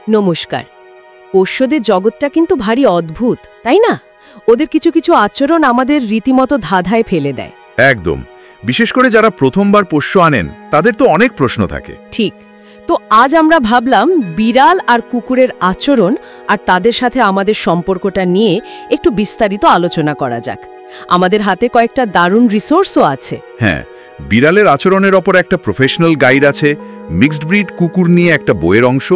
নমস্কার। পোষ্যদের জগৎটা কিন্তু ভারী অদ্ভুত, তাই না? ওদের কিছু কিছু আচরণ আমাদের রীতিমতো ধাঁধায় ফেলে দেয়। একদম। বিশেষ করে যারা প্রথমবার পোষ্য আনেন তাদের তো অনেক প্রশ্ন থাকে। ঠিক। তো আজ আমরা ভাবলাম বিড়াল আর কুকুরের আচরণ আর তাদের সাথে আমাদের সম্পর্কটা নিয়ে একটু বিস্তারিত আলোচনা করা যাক। আমাদের হাতে কয়েকটা দারুণ রিসোর্সও আছে। হ্যাঁ, বিড়ালের আচরণের ওপর একটা প্রফেশনাল গাইড আছে, মিক্সড ব্রিড কুকুর নিয়ে একটা বইয়ের অংশ,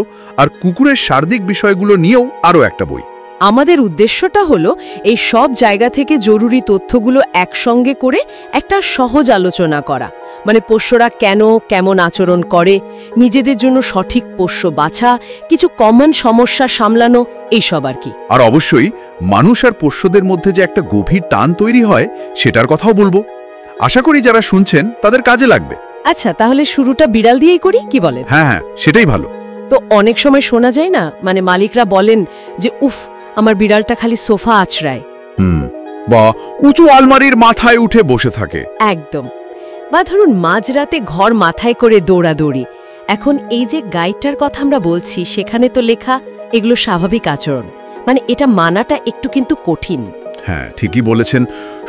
আর কুকুরের শারীরিক বিষয়গুলো নিয়েও আরও একটা বই। আমাদের উদ্দেশ্যটা হলো এই সব জায়গা থেকে জরুরি তথ্যগুলো একসঙ্গে করে একটা সহজ আলোচনা করা, মানে পোষ্যরা কেন কেমন আচরণ করে, নিজেদের জন্য সঠিক পোষ্য বাছা, কিছু কমন সমস্যা সামলানো, এইসব আর কি। আর অবশ্যই মানুষ আর পোষ্যদের মধ্যে যে একটা গভীর টান তৈরি হয় সেটার কথাও বলবো। আশা করি যারা শুনছেন তাদের কাজে লাগবে। আচ্ছা, তাহলে শুরুটা বিড়াল দিয়েই করি, কি বলেন? হ্যাঁ, সেটাই ভালো। তো অনেক সময় শোনা যায় না, মানে মালিকরা বলেন যে উফ, আমার বিড়ালটা খালি সোফা আছড়ায়, বা উঁচু আলমারির মাথায় উঠে বসে থাকে। একদম। বা ধরুন মাঝরাতে ঘর মাথায় করে দৌড়াদৌড়ি। এখন এই যে গাইডটার কথা আমরা বলছি, সেখানে তো লেখা এগুলো স্বাভাবিক আচরণ, মানে এটা মানাটা একটু কিন্তু কঠিন। হ্যাঁ, ঠিকই বলেছেন।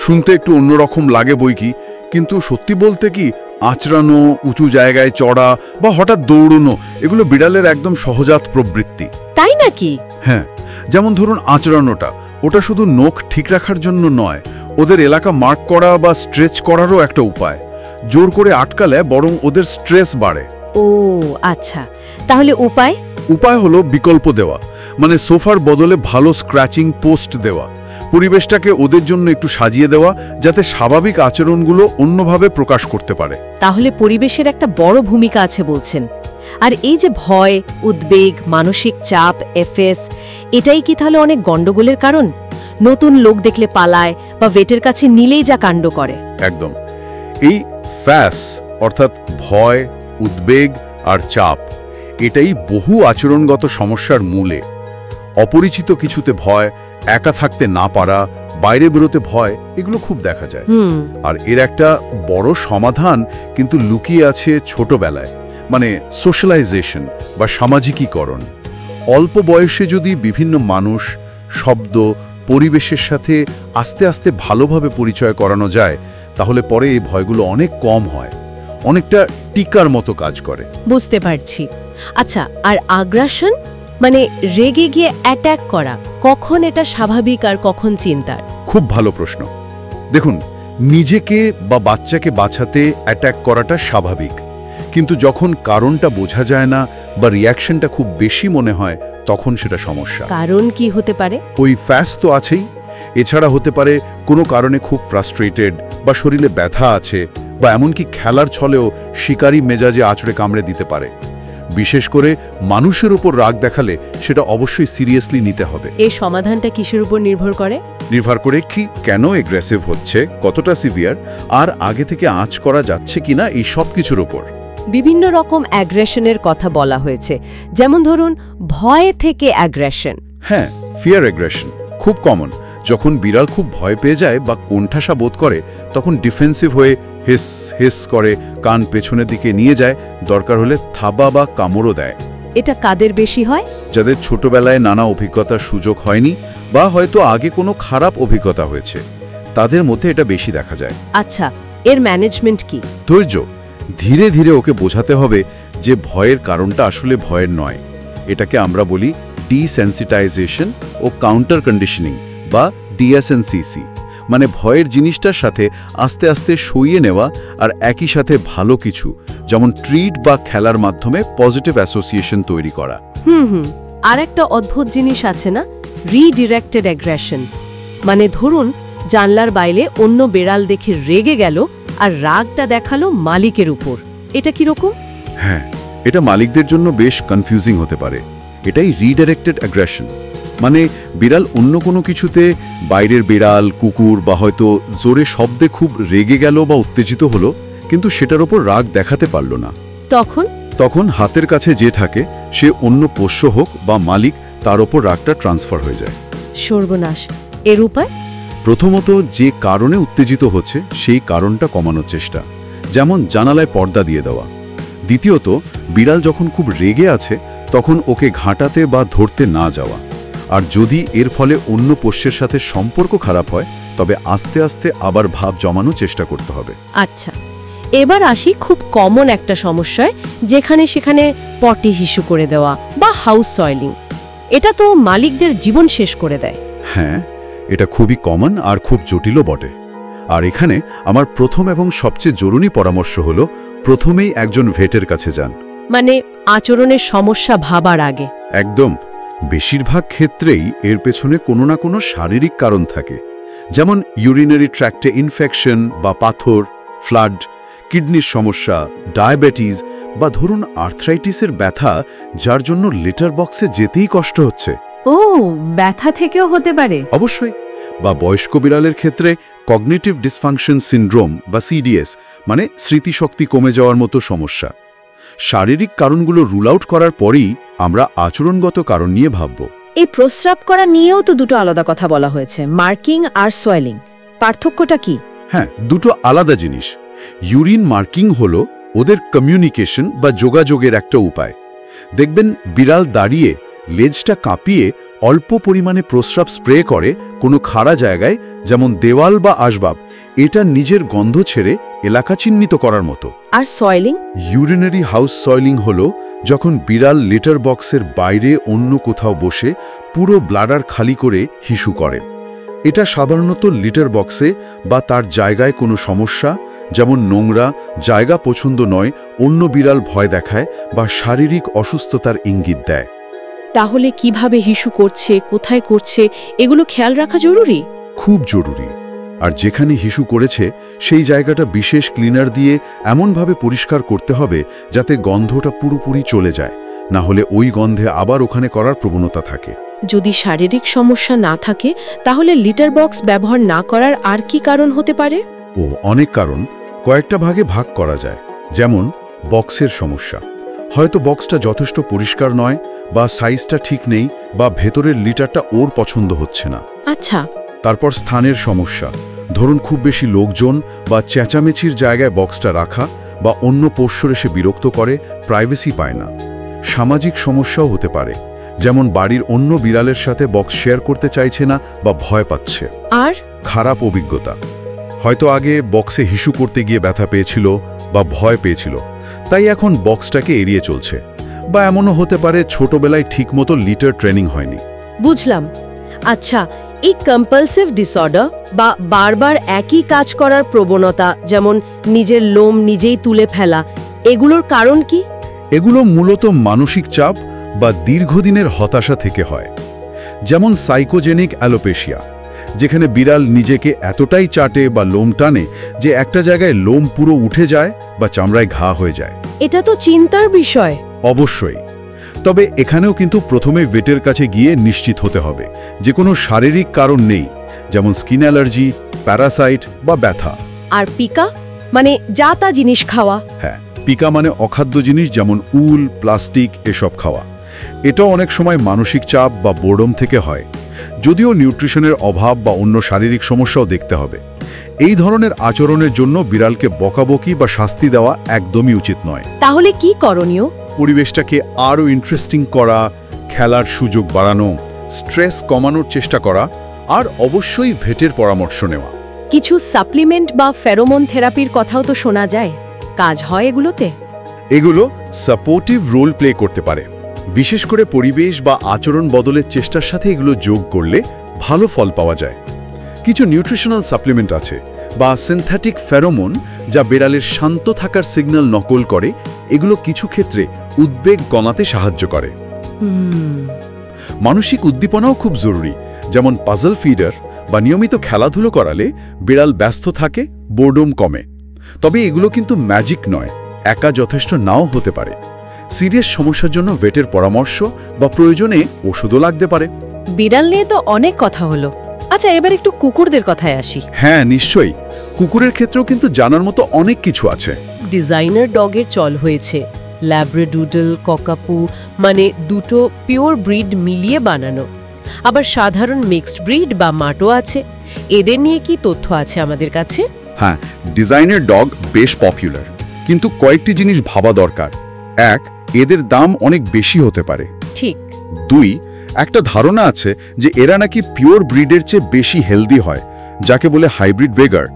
শুনতে একটু অন্যরকম লাগে বই কি, কিন্তু সত্যি বলতে কি আঁচড়ানো, উঁচু জায়গায় চড়া বা হঠাৎ দৌড়ানো এগুলো বিড়ালের একদম সহজাত প্রবৃত্তি। তাই নাকি? হ্যাঁ, যেমন ধরুন আঁচড়ানোটা, ওটা শুধু নখ ঠিক রাখার জন্য নয়, ওদের এলাকা মার্ক করা বা স্ট্রেচ করারও একটা উপায়। জোর করে আটকালে বরং ওদের স্ট্রেস বাড়ে। ও আচ্ছা, তাহলে উপায় হলো বিকল্প দেওয়া, মানে সোফার বদলে ভালো স্ক্র্যাচিং পোস্ট দেওয়া, পরিবেশটাকে ওদের জন্য একটু সাজিয়ে দেওয়া, যাতে স্বাভাবিক আচরণগুলো অন্যভাবে প্রকাশ করতে পারে। তাহলে পরিবেশের একটা বড় ভূমিকা আছে বলছেন। আর এই যে ভয়, উদ্বেগ, মানসিক চাপ, এফএস, এটাই কি তাহলে অনেক গন্ডগোলের কারণ? নতুন লোক দেখলে পালায় বা ভেটের কাছে নিলেই যা কাণ্ড করে। একদম। এই ফ্যাস অর্থাৎ ভয়, উদ্বেগ আর চাপ, এটাই বহু আচরণগত সমস্যার মূলে। অপরিচিত কিছুতে ভয়, একা থাকতে না পারা, বাইরে বেরোতে ভয়, এগুলো খুব দেখা যায়। আর এর একটা বড় সমাধান কিন্তু লুকিয়ে আছে ছোটবেলায়, মানে সোশ্যালাইজেশন বা সামাজিকীকরণ। অল্প বয়সে যদি বিভিন্ন মানুষ, শব্দ, পরিবেশের সাথে আস্তে আস্তে ভালোভাবে পরিচয় করানো যায়, তাহলে পরে এই ভয়গুলো অনেক কম হয়, অনেকটা টিকার মতো কাজ করে। বুঝতে পারছি। আচ্ছা, আর আগ্রাসন, মানে রেগে গিয়ে অ্যাটাক করা, কখন এটা স্বাভাবিক আর কখন চিন্তার? খুব ভালো প্রশ্ন। দেখুন, নিজেকে বা বাচ্চাকে বাঁচাতে অ্যাটাক করাটা স্বাভাবিক, কিন্তু যখন কারণটা বোঝা যায় না বা রিয়াকশনটা খুব বেশি মনে হয়, তখন সেটা সমস্যা। কারণ কি হতে পারে? ওই ফ্যাস তো আছেই, এছাড়া হতে পারে কোনো কারণে খুব ফ্রাস্ট্রেটেড, বা শরীরে ব্যথা আছে, বা এমনকি খেলার ছলেও শিকারী মেজাজে আঁচড়ে কামড়ে দিতে পারে। বিশেষ করে মানুষের উপর রাগ দেখালে সেটা অবশ্যই সিরিয়াসলি নিতে হবে। এই সমাধানটা কিসের উপর নির্ভর করে? নির্ভর করে কি কেন এগ্রেসিভ হচ্ছে, কতটা সিভিয়ার, আর আগে থেকে আঁচ করা যাচ্ছে কিনা, এই সব কিছুর উপর। বিভিন্ন রকম অ্যাগ্রেশনের কথা বলা হয়েছে, যেমন ধরুন ভয় থেকে অ্যাগ্রেশন। হ্যাঁ, ফিয়ার অ্যাগ্রেশন খুব কমন। যখন বিড়াল খুব ভয় পেয়ে যায় বা কোণঠাসা বোধ করে, তখন ডিফেন্সিভ হয়ে হিস হিস করে, কান পেছনের দিকে নিয়ে যায়, দরকার হলে থাবা বা কামড়ও দেয়। এটা কাদের বেশি হয়? যাদের ছোটবেলায় নানা অভিজ্ঞতার সুযোগ হয়নি বা হয়তো আগে কোনো খারাপ অভিজ্ঞতা হয়েছে, তাদের মধ্যে এটা বেশি দেখা যায়। আচ্ছা, এর ম্যানেজমেন্ট কি? ধৈর্য, ধীরে ধীরে ওকে বোঝাতে হবে যে ভয়ের কারণটা আসলে ভয়ের নয়। এটাকে আমরা বলি ডিসেন্সিটাইজেশন ও কাউন্টার কন্ডিশনিং বা ডিএসএনসিসি, মানে ভয়ের জিনিসটার সাথে আস্তে আস্তে সইয়ে নেওয়া, আর একই সাথে ভালো কিছু যেমন ট্রিট বা খেলার মাধ্যমে পজিটিভ অ্যাসোসিয়েশন তৈরি করা। আর একটা অদ্ভুত জিনিস আছে না, রিডিরেক্টেড অ্যাগ্রেশন। মানে ধরুন জানলার বাইরে অন্য বেড়াল দেখে রেগে গেল আর রাগটা দেখালো মালিকের উপর। এটা কি রকম? হ্যাঁ, এটা মালিকদের জন্য বেশ কনফিউজিং হতে পারে। এটাই রিডাইরেক্টেড অ্যাগ্রেশন, মানে বিড়াল অন্য কোনো কিছুতে, বাইরের বিড়াল, কুকুর বা হয়তো জোরে শব্দে খুব রেগে গেল বা উত্তেজিত হলো, কিন্তু সেটার ওপর রাগ দেখাতে পারল না। তখন হাতের কাছে যে থাকে সে অন্য পোষ্য হোক বা মালিক, তার ওপর রাগটা ট্রান্সফার হয়ে যায়। সর্বনাশ। এর উপায়? প্রথমত, যে কারণে উত্তেজিত হচ্ছে সেই কারণটা কমানোর চেষ্টা, যেমন জানালায় পর্দা দিয়ে দেওয়া। দ্বিতীয়ত, বিড়াল যখন খুব রেগে আছে তখন ওকে ঘাঁটাতে বা ধরতে না যাওয়া। আর যদি এর ফলে অন্য পোষ্যের সাথে সম্পর্ক খারাপ হয়, তবে আস্তে আস্তে আবার ভাব জমানোর চেষ্টা করতে হবে। আচ্ছা, এবার আসি খুব কমন একটা সমস্যায়, যেখানে সেখানে পটি হিসু করে দেওয়া বা হাউস সয়েলিং। এটা তো মালিকদের জীবন শেষ করে দেয়। হ্যাঁ, এটা খুবই কমন আর খুব জটিলও বটে। আর এখানে আমার প্রথম এবং সবচেয়ে জরুরি পরামর্শ হলো, প্রথমেই একজন ভেটের কাছে যান। মানে আচরণের সমস্যা ভাবার আগে। একদম। বেশিরভাগ ক্ষেত্রেই এর পেছনে কোনো না কোনো শারীরিক কারণ থাকে, যেমন ইউরিনারি ট্র্যাক্টে ইনফেকশন বা পাথর, ফ্লাড, কিডনির সমস্যা, ডায়াবেটিস বা ধরুন আর্থ্রাইটিসের ব্যথা, যার জন্য লিটার বক্সে যেতেই কষ্ট হচ্ছে। ও, ব্যথা থেকেও হতে পারে। অবশ্যই। বা বয়স্ক বিড়ালের ক্ষেত্রে কগনিটিভ ডিসফাংশন সিনড্রোম বা সিডিএস, মানে স্মৃতিশক্তি কমে যাওয়ার মতো সমস্যা। শারীরিক কারণগুলো রুল আউট করার পরেই আমরা আচরণগত কারণ নিয়ে ভাবব। এই প্রস্রাব করা নিয়েও তো দুটো আলাদা কথা বলা হয়েছে, মার্কিং আর সোয়েলিং। পার্থক্যটা কি? হ্যাঁ, দুটো আলাদা জিনিস। ইউরিন মার্কিং হলো ওদের কমিউনিকেশন বা যোগাযোগের একটা উপায়। দেখবেন বিড়াল দাঁড়িয়ে লেজটা কাঁপিয়ে অল্প পরিমাণে প্রস্রাব স্প্রে করে কোনো খাড়া জায়গায়, যেমন দেওয়াল বা আসবাব। এটা নিজের গন্ধ ছেড়ে এলাকা চিহ্নিত করার মতো। আর সয়েলিং? ইউরিনারি হাউস সয়েলিং হলো যখন বিড়াল লিটার বক্সের বাইরে অন্য কোথাও বসে পুরো ব্লাডার খালি করে হিসু করে। এটা সাধারণত লিটার বক্সে বা তার জায়গায় কোনো সমস্যা, যেমন নোংরা জায়গা পছন্দ নয়, অন্য বিড়াল ভয় দেখায় বা শারীরিক অসুস্থতার ইঙ্গিত দেয়। তাহলে কিভাবে হিসু করছে, কোথায় করছে, এগুলো খেয়াল রাখা জরুরি। খুব জরুরি। আর যেখানে হিসু করেছে সেই জায়গাটা বিশেষ ক্লিনার দিয়ে এমনভাবে পরিষ্কার করতে হবে যাতে গন্ধটা পুরোপুরি চলে যায়, না হলে ওই গন্ধে আবার ওখানে করার প্রবণতা থাকে। যদি শারীরিক সমস্যা না থাকে, তাহলে লিটার বক্স ব্যবহার না করার আর কি কারণ হতে পারে? অনেক কারণ। কয়েকটা ভাগে ভাগ করা যায়। যেমন বক্সের সমস্যা, হয়তো বক্সটা যথেষ্ট পরিষ্কার নয়, বা সাইজটা ঠিক নেই, বা ভেতরের লিটারটা ওর পছন্দ হচ্ছে না। আচ্ছা। তারপর স্থানের সমস্যা, ধরুন খুব বেশি লোকজন বা চেঁচামেচির জায়গায় বক্সটা রাখা, বা অন্য পোষ্যর এসে বিরক্ত করে, প্রাইভেসি পায় না। সামাজিক সমস্যাও হতে পারে, যেমন বাড়ির অন্য বিড়ালের সাথে বক্স শেয়ার করতে চাইছে না বা ভয় পাচ্ছে। আর খারাপ অভিজ্ঞতা, হয়তো আগে বক্সে হিসু করতে গিয়ে ব্যথা পেয়েছিল বা ভয় পেয়েছিল, তাই এখন বক্সটাকে এড়িয়ে চলছে। বা এমনও হতে পারে ছোটবেলায় ঠিকমতো লিটার ট্রেনিং হয়নি। বুঝলাম। আচ্ছা, এই কম্পালসিভ ডিসঅর্ডার বা বারবার একই কাজ করার প্রবণতা, যেমন নিজের লোম নিজেই তুলে ফেলা, এগুলোর কারণ কি? এগুলো মূলত মানসিক চাপ বা দীর্ঘদিনের হতাশা থেকে হয়। যেমন সাইকোজেনিক অ্যালোপেশিয়া, যেখানে বিড়াল নিজেকে এতটাই চাটে বা লোম টানে যে একটা জায়গায় লোম পুরো উঠে যায় বা চামড়ায় ঘা হয়ে যায়। এটা তো চিন্তার বিষয়। অবশ্যই। তবে এখানেও কিন্তু প্রথমে ভেটের কাছে গিয়ে নিশ্চিত হতে হবে যে কোনো শারীরিক কারণ নেই, যেমন স্কিন অ্যালার্জি, প্যারাসাইট বা ব্যথা। আর পিকা মানে যা তা জিনিস খাওয়া? হ্যাঁ, পিকা মানে অখাদ্য জিনিস, যেমন উল, প্লাস্টিক এসব খাওয়া। এটাও অনেক সময় মানসিক চাপ বা বোর্ডম থেকে হয়, যদিও নিউট্রিশনের অভাব বা অন্য শারীরিক সমস্যাও দেখতে হবে। এই ধরনের আচরণের জন্য বিড়ালকে বকাবকি বা শাস্তি দেওয়া একদমই উচিত নয়। তাহলে কি করণীয়? পরিবেশটাকে আরও ইন্টারেস্টিং করা, খেলার সুযোগ বাড়ানো, স্ট্রেস কমানোর চেষ্টা করা, আর অবশ্যই ভেটের পরামর্শ নেওয়া। কিছু সাপ্লিমেন্ট বা ফেরোমন থেরাপির কথাও তো শোনা যায়, কাজ হয় এগুলোতে? এগুলো সাপোর্টিভ রোল প্লে করতে পারে। বিশেষ করে পরিবেশ বা আচরণ বদলের চেষ্টার সাথে এগুলো যোগ করলে ভালো ফল পাওয়া যায়। কিছু নিউট্রিশনাল সাপ্লিমেন্ট আছে বা সিনথেটিক ফেরোমন, যা বিড়ালের শান্ত থাকার সিগন্যাল নকল করে। এগুলো কিছু ক্ষেত্রে উদ্বেগ কমাতে সাহায্য করে। মানসিক উদ্দীপনাও খুব জরুরি, যেমন পাজল ফিডার বা নিয়মিত খেলাধুলো করালে বিড়াল ব্যস্ত থাকে, বোর্ডম কমে। তবে এগুলো কিন্তু ম্যাজিক নয়, একা যথেষ্ট নাও হতে পারে। সিরিয়াস সমস্যার জন্য ভেটের পরামর্শ বা প্রয়োজনে ওষুধও লাগতে পারে। বিড়াল নিয়ে তো অনেক কথা হলো। আচ্ছা, এবার একটু কুকুরদের কথায় আসি। হ্যাঁ, নিশ্চয়ই। কুকুরের ক্ষেত্রেও কিন্তু জানার মতো অনেক কিছু আছে। ডিজাইনার ডগের চল হয়েছে, ল্যাব্রাডুডল, ককাপু, মানে দুটো পিওর ব্রিড মিলিয়ে বানানো। আবার সাধারণ মিক্সড ব্রিড বা মাটো আছে। এদের নিয়ে কি তথ্য আছে আমাদের কাছে? হ্যাঁ, ডিজাইনার ডগ বেশ পপুলার, কিন্তু কয়েকটি জিনিস ভাবা দরকার। এক, এদের দাম অনেক বেশি হতে পারে। ঠিক। 2, একটা ধারণা আছে যে এরা নাকি পিওর ব্রিডের চেয়ে বেশি হেলদি হয়, যাকে বলে হাইব্রিড ভেগার।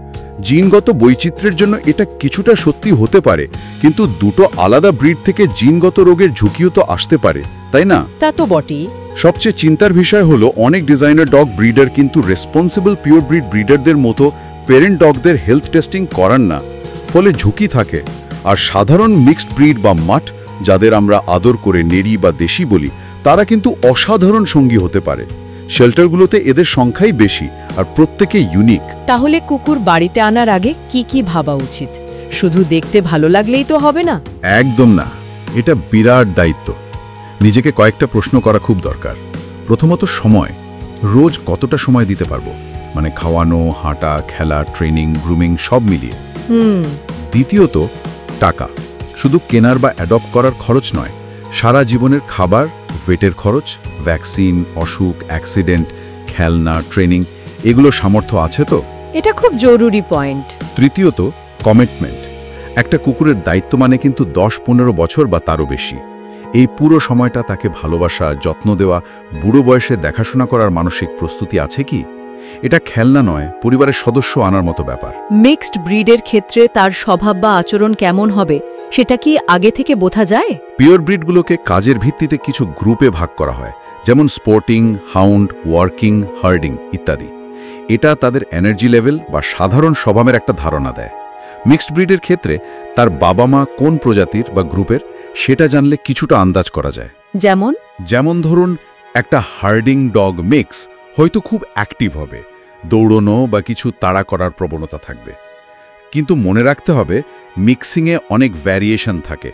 জিনগত বৈচিত্র্যের জন্য এটা কিছুটা সত্যি হতে পারে, কিন্তু দুটো আলাদা ব্রিড থেকে জিনগত রোগের ঝুঁকিও তো আসতে পারে, তাই না? তা তো বটেই। সবচেয়ে চিন্তার বিষয় হলো অনেক ডিজাইনার ডগ ব্রিডার কিন্তু রেসপন্সিবল পিওর ব্রিড ব্রিডারদের মতো পেরেন্ট ডগদের হেলথ টেস্টিং করান না, ফলে ঝুঁকি থাকে। আর সাধারণ মিক্সড ব্রিড বা মাঠ, যাদের আমরা আদর করে নেড়ি বা দেশি বলি, তারা কিন্তু অসাধারণ সঙ্গী হতে পারে। শেল্টারগুলোতে এদের সংখ্যাই বেশি আর প্রত্যেকে ইউনিক। তাহলে কুকুর বাড়িতে আনার আগে কি কি ভাবা উচিত? শুধু দেখতে ভালো লাগলেই তো হবে না। একদম না, এটা বিরাট দায়িত্ব। নিজেকে কয়েকটা প্রশ্ন করা খুব দরকার। প্রথমত সময়, রোজ কতটা সময় দিতে পারবো, মানে খাওয়ানো, হাঁটা, খেলা, ট্রেনিং, গ্রুমিং সব মিলিয়ে। দ্বিতীয়ত টাকা, শুধু কেনার বা অ্যাডপ্ট করার খরচ নয়, সারা জীবনের খাবার, ভেটের খরচ, ভ্যাকসিন, অসুখ, অ্যাক্সিডেন্ট, খেলনা, ট্রেনিং, এগুলো সামর্থ্য আছে তো? এটা খুব জরুরি পয়েন্ট। তৃতীয়ত কমিটমেন্ট, একটা কুকুরের দায়িত্ব মানে কিন্তু 10-15 বছর বা তারও বেশি। এই পুরো সময়টা তাকে ভালোবাসা, যত্ন দেওয়া, বুড়ো বয়সে দেখাশোনা করার মানসিক প্রস্তুতি আছে কি? এটা খেলনা নয়, পরিবারের সদস্য আনার মতো ব্যাপার। মিক্সড ব্রিডের ক্ষেত্রে তার স্বভাব বা আচরণ কেমন হবে সেটা কি আগে থেকে বোঝা যায়? পিওর ব্রিডগুলোকে কাজের ভিত্তিতে কিছু গ্রুপে ভাগ করা হয়, যেমন স্পোর্টিং, হাউন্ড, ওয়ার্কিং, হার্ডিং ইত্যাদি। এটা তাদের এনার্জি লেভেল বা সাধারণ স্বভাবের একটা ধারণা দেয়। মিক্সড ব্রিডের ক্ষেত্রে তার বাবা মা কোন প্রজাতির বা গ্রুপের সেটা জানলে কিছুটা আন্দাজ করা যায়। যেমন ধরুন, একটা হার্ডিং ডগ মিক্স হয়তো খুব অ্যাক্টিভ হবে, দৌড়নো বা কিছু তাড়া করার প্রবণতা থাকবে। কিন্তু মনে রাখতে হবে, মিক্সিংয়ে অনেক ভ্যারিয়েশন থাকে,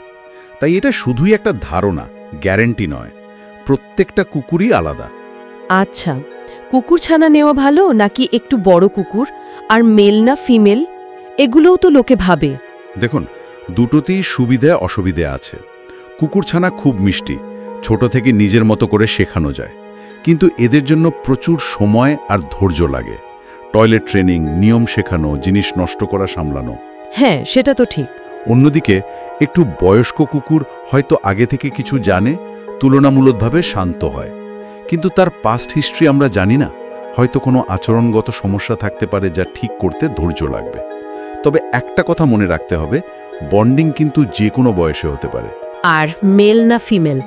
তাই এটা শুধুই একটা ধারণা, গ্যারেন্টি নয়। প্রত্যেকটা কুকুরই আলাদা। আচ্ছা, কুকুর ছানা নেওয়া ভালো নাকি একটু বড় কুকুর, আর মেল না ফিমেল, এগুলোও তো লোকে ভাবে। দেখুন, দুটোতেই সুবিধা অসুবিধে আছে। কুকুরছানা খুব মিষ্টি, ছোট থেকে নিজের মতো করে শেখানো যায়, কিন্তু এদের জন্য প্রচুর সময় আর ধৈর্য লাগে। টয়লেট ট্রেনিং, নিয়ম শেখানো, জিনিস নষ্ট করা সামলানো। হ্যাঁ, সেটা তো ঠিক। অন্যদিকে একটু বয়স্ক কুকুর হয়তো আগে থেকে কিছু জানে, তুলনামূলকভাবে শান্ত হয়, কিন্তু তার পাস্ট হিস্ট্রি আমরা জানি না। হয়তো কোনো আচরণগত সমস্যা থাকতে পারে যা ঠিক করতে ধৈর্য লাগবে। তবে একটা কথা মনে রাখতে হবে, বন্ডিং কিন্তু যে কোনো বয়সে হতে পারে। আর মেল না ফিমেল?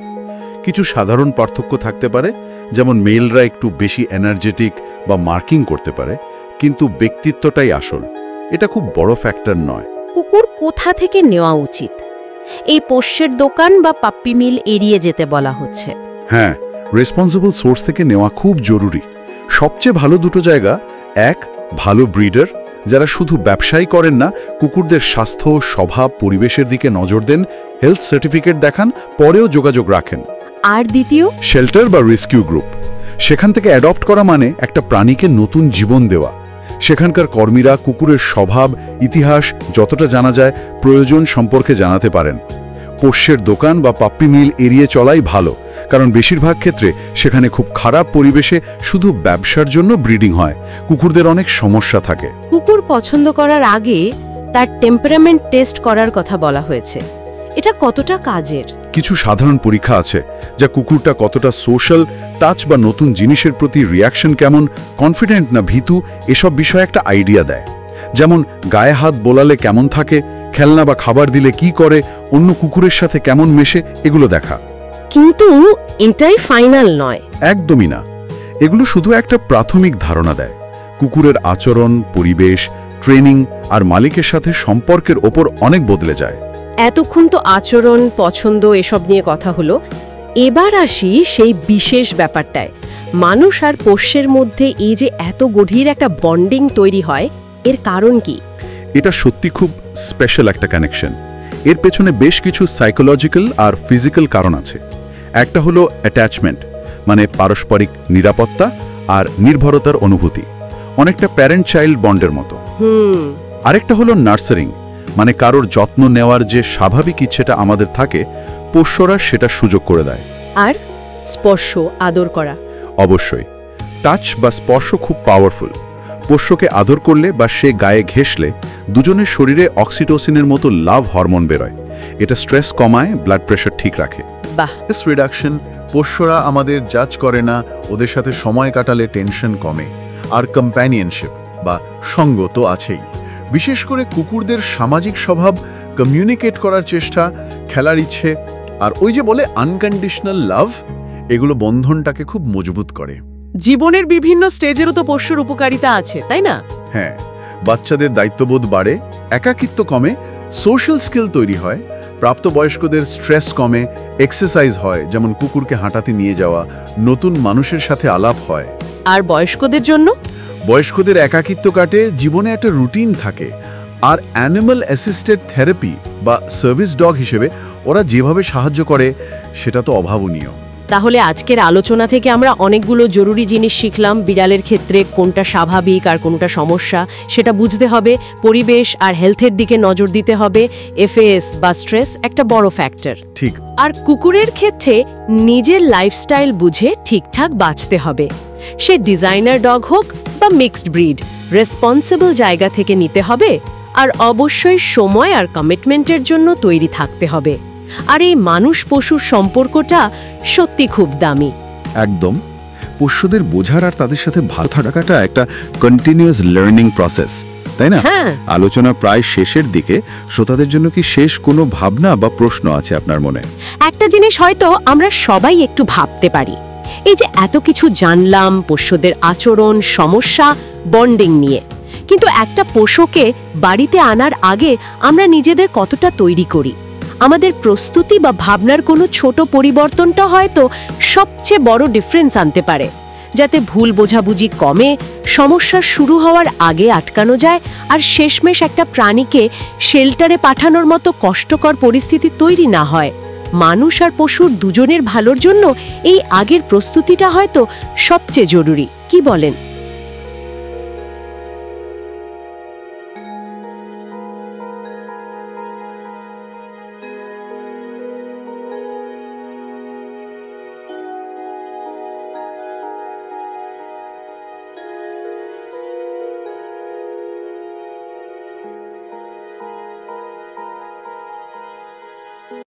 কিছু সাধারণ পার্থক্য থাকতে পারে, যেমন মেলরা একটু বেশি এনার্জেটিক বা মার্কিং করতে পারে, কিন্তু ব্যক্তিত্বটাই আসল। এটা খুব বড় ফ্যাক্টর নয়। কুকুর কোথা থেকে নেওয়া উচিত? এই পোষ্যের দোকান বা পাপ্পি মিল এড়িয়ে যেতে বলা হচ্ছে। হ্যাঁ, রেসপন্সিবল সোর্স থেকে নেওয়া খুব জরুরি। সবচেয়ে ভালো দুটো জায়গা: এক, ভালো ব্রিডার যারা শুধু ব্যবসায়ী করেন না, কুকুরদের স্বাস্থ্য, স্বভাব, পরিবেশের দিকে নজর দেন, হেলথ সার্টিফিকেট দেখান, পরেও যোগাযোগ রাখেন। আর দ্বিতীয়, শেল্টার বা রেস্কিউ গ্রুপ। সেখান থেকে অ্যাডপ্ট করা মানে একটা প্রাণীকে নতুন জীবন দেওয়া। সেখানকার কর্মীরা কুকুরের স্বভাব, ইতিহাস যতটা জানা যায় প্রয়োজন সম্পর্কে জানাতে পারেন। পোষ্যের দোকান বা পাপ্পি মিল এড়িয়ে চলাই ভালো, কারণ বেশিরভাগ ক্ষেত্রে সেখানে খুব খারাপ পরিবেশে শুধু ব্যবসার জন্য ব্রিডিং হয়। কুকুরদের অনেক সমস্যা থাকে। কুকুর পছন্দ করার আগে তার টেম্পারামেন্ট টেস্ট করার কথা বলা হয়েছে। এটা কতটা কাজের? কিছু সাধারণ পরীক্ষা আছে যা কুকুরটা কতটা সোশ্যাল, টাচ বা নতুন জিনিসের প্রতি রিয়াকশন কেমন, কনফিডেন্ট না ভীতু, এসব বিষয়ে একটা আইডিয়া দেয়। যেমন গায়ে হাত বোলালে কেমন থাকে, খেলনা বা খাবার দিলে কি করে, অন্য কুকুরের সাথে কেমন মেশে, এগুলো দেখা। কিন্তু এটাই ফাইনাল নয়। একদমই না, এগুলো শুধু একটা প্রাথমিক ধারণা দেয়। কুকুরের আচরণ, পরিবেশ, ট্রেনিং আর মালিকের সাথে সম্পর্কের ওপর অনেক বদলে যায়। এতক্ষণ তো আচরণ, পছন্দ এসব নিয়ে কথা হলো। এবার আসি সেই বিশেষ ব্যাপারটায়। মানুষ আর পোষ্যের মধ্যে এই যে এত গভীর একটা বন্ডিং তৈরি হয়, এর কারণ কি? এটা সত্যি খুব স্পেশাল একটা কানেকশন। এর পেছনে বেশ কিছু সাইকোলজিক্যাল আর ফিজিক্যাল কারণ আছে। একটা হলো অ্যাটাচমেন্ট, মানে পারস্পরিক নিরাপত্তা আর নির্ভরতার অনুভূতি, অনেকটা প্যারেন্ট চাইল্ড বন্ডের মতো। আরেকটা হলো নার্সারিং, মানে কারোর যত্ন নেওয়ার যে স্বাভাবিক ইচ্ছেটা আমাদের থাকে, পোষ্যরা সেটা সুযোগ করে দেয়। আর স্পর্শ, আদর করা? অবশ্যই, টাচ বা স্পর্শ খুব পাওয়ারফুল। পোষ্যকে আদর করলে বা সে গায়ে ঘেঁষলে দুজনের শরীরে অক্সিটোসিনের মতো লাভ হরমোন বেরোয়। এটা স্ট্রেস কমায়, ব্লাড প্রেশার ঠিক রাখে। বাহ, স্ট্রেস রিডাকশন, পোষ্যরা আমাদের জাজ করে না, ওদের সাথে সময় কাটালে টেনশন কমে। আর কম্প্যানিয়নশিপ বা সঙ্গ তো আছেই। বিশেষ করে কুকুরদের সামাজিক স্বভাব, কমিউনিকেট করার চেষ্টা, খেলার ইচ্ছে, আর ওই যে বলে আনকন্ডিশনাল লাভ, এগুলো বন্ধনটাকে খুব মজবুত করে। জীবনের বিভিন্ন স্টেজেরও তো পোষ্যর উপকারিতা আছে, তাই না? হ্যাঁ, বাচ্চাদের দায়িত্ববোধ বাড়ে, একাকিত্ব কমে, সোশ্যাল স্কিল তৈরি হয়, প্রাপ্তবয়স্কদের স্ট্রেস কমে, এক্সারসাইজ হয়, যেমন কুকুরকে হাঁটাতে নিয়ে যাওয়া, নতুন মানুষের সাথে আলাপ হয়। আর বয়স্কদের জন্য? বয়স্কদের একাকিত্ব কাটে, জীবনে একটা রুটিন থাকে। আর অ্যানিমাল অ্যাসিস্টেড থেরাপি বা সার্ভিস ডগ হিসেবে ওরা যেভাবে সাহায্য করে সেটা তো অভাবনীয়। তাহলে আজকের আলোচনা থেকে আমরা অনেকগুলো জরুরি জিনিস শিখলাম। বিড়ালের ক্ষেত্রে কোনটা স্বাভাবিক আর কোনটা সমস্যা সেটা বুঝতে হবে, পরিবেশ আর হেলথের দিকে নজর দিতে হবে। এফএএস বা স্ট্রেস একটা বড় ফ্যাক্টর। ঠিক। আর কুকুরের ক্ষেত্রে নিজের লাইফস্টাইল বুঝে ঠিকঠাক বাঁচতে হবে। সে ডিজাইনার ডগ হোক বা মিক্সড ব্রিড, রেসপন্সিবল জায়গা থেকে নিতে হবে। আর অবশ্যই সময় আর কমিটমেন্টের জন্য তৈরি থাকতে হবে। আর এই মানুষ পশুর সম্পর্কটা সত্যি খুব দামি। একদম। পোষ্যদের বোঝার আর তাদের সাথে ভালো থাকাটা একটা কন্টিনিউয়াস লার্নিং প্রসেস, তাই না? হ্যাঁ। আলোচনা প্রায় শেষের দিকে। শ্রোতাদের জন্য কি শেষ কোনো ভাবনা বা প্রশ্ন আছে আপনার মনে? একটা জিনিস হয়তো আমরা সবাই একটু ভাবতে পারি, এই যে এত কিছু জানলাম পোষ্যদের আচরণ, সমস্যা, বন্ডিং নিয়ে, কিন্তু একটা পোষ্যকে বাড়িতে আনার আগে আমরা নিজেদের কতটা তৈরি করি? আমাদের প্রস্তুতি বা ভাবনার কোনো ছোট পরিবর্তনটা হয়তো সবচেয়ে বড় ডিফারেন্স আনতে পারে, যাতে ভুল বোঝাবুঝি কমে, সমস্যা শুরু হওয়ার আগে আটকানো যায়, আর শেষমেশ একটা প্রাণীকে শেল্টারে পাঠানোর মতো কষ্টকর পরিস্থিতি তৈরি না হয়। মানুষ আর পশুর দুজনের ভালোর জন্য এই আগের প্রস্তুতিটা হয়তো সবচেয়ে জরুরি। কি বলেন?